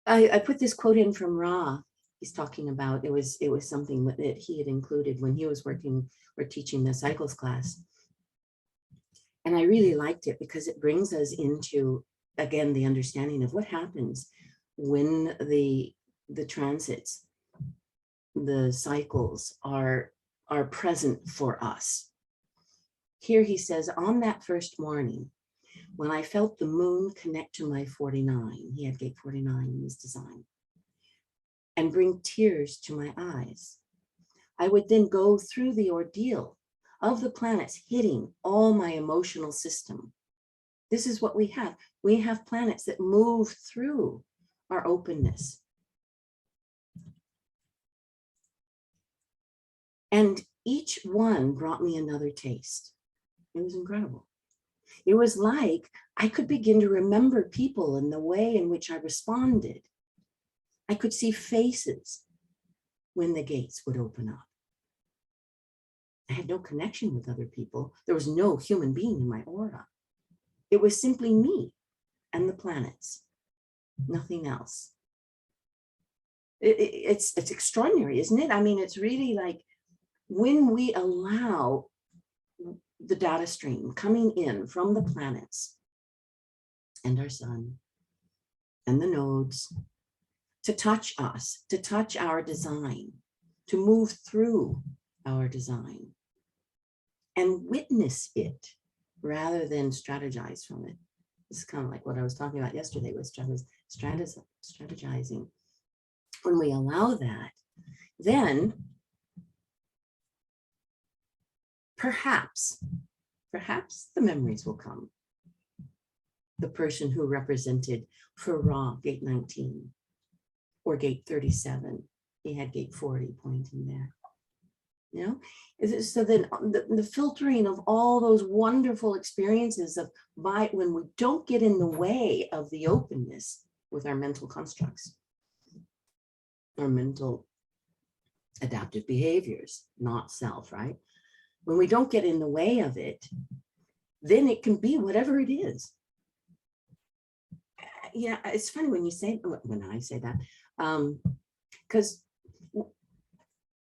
I put this quote in from Ra. He's talking about, it was something that he had included when he was working or teaching the cycles class. And I really liked it because it brings us into, again, the understanding of what happens when the transits, the cycles are present for us. Here he says, on that first morning, when I felt the moon connect to my 49, he had gate 49 in his design, and bring tears to my eyes, I would then go through the ordeal of the planets hitting all my emotional system. This is what we have. We have planets that move through our openness. And each one brought me another taste. It was incredible. It was like I could begin to remember people and the way in which I responded. I could see faces when the gates would open up. I had no connection with other people. There was no human being in my aura. It was simply me and the planets, nothing else. It's extraordinary, isn't it? I mean, it's really like when we allow the data stream coming in from the planets and our sun and the nodes to touch us, to touch our design, to move through our design and witness it rather than strategize from it. This is kind of like what I was talking about yesterday with strategizing. When we allow that, then perhaps the memories will come. The person who represented for Ra, gate 19, or gate 37, he had gate 40 pointing there. You know, so then the filtering of all those wonderful experiences of when we don't get in the way of the openness with our mental constructs, our mental adaptive behaviors, not self, right? When we don't get in the way of it, then it can be whatever it is. Yeah, it's funny when I say that, because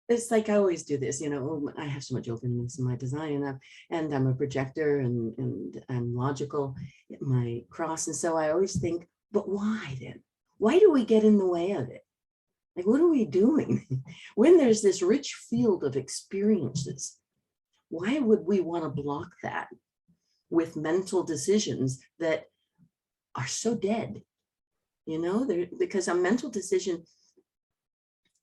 it's like I always do this, you know, I have so much openness in my design, and I'm a projector and I'm logical, my cross. And so I always think, but why then? Why do we get in the way of it? Like, what are we doing? When there's this rich field of experiences, why would we want to block that with mental decisions that are so dead? You know, because a mental decision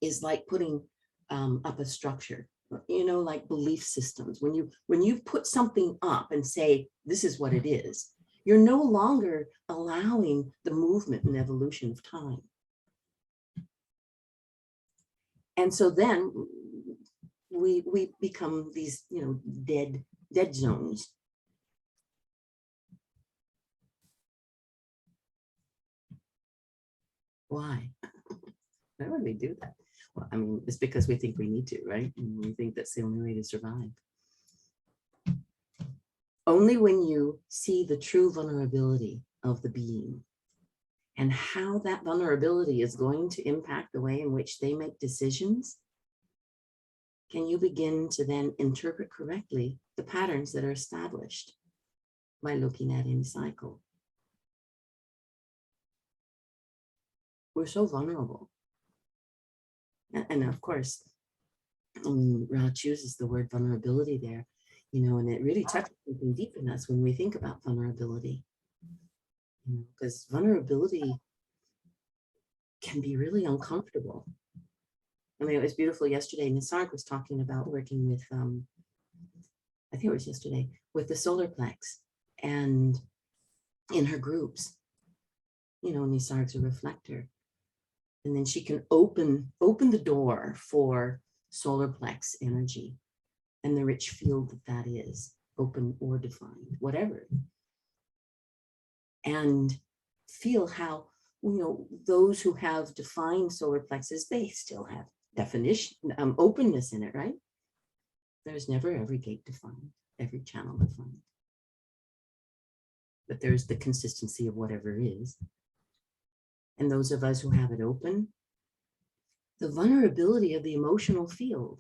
is like putting up a structure, you know, like belief systems. When you put something up and say, this is what it is, you're no longer allowing the movement and evolution of time. And so then we become these, you know, dead zones. Why? Why would we do that? Well, I mean, it's because we think we need to, right? And we think that's the only way to survive. Only when you see the true vulnerability of the being and how that vulnerability is going to impact the way in which they make decisions, can you begin to then interpret correctly the patterns that are established by looking at any cycle. We're so vulnerable. And of course, Ra chooses the word vulnerability there, you know, and it really touches something deep in us when we think about vulnerability, you know, because vulnerability can be really uncomfortable. I mean, it was beautiful yesterday. Nisarg was talking about working with, I think it was yesterday, with the solar plex and in her groups, you know, Nisarg's a reflector. And then she can open the door for solar plex energy and the rich field that is, open or defined, whatever. And feel how, you know, those who have defined solar plexus, they still have definition, openness in it, right? There's never every gate defined, every channel defined. But there's the consistency of whatever is. and those of us who have it open, the vulnerability of the emotional field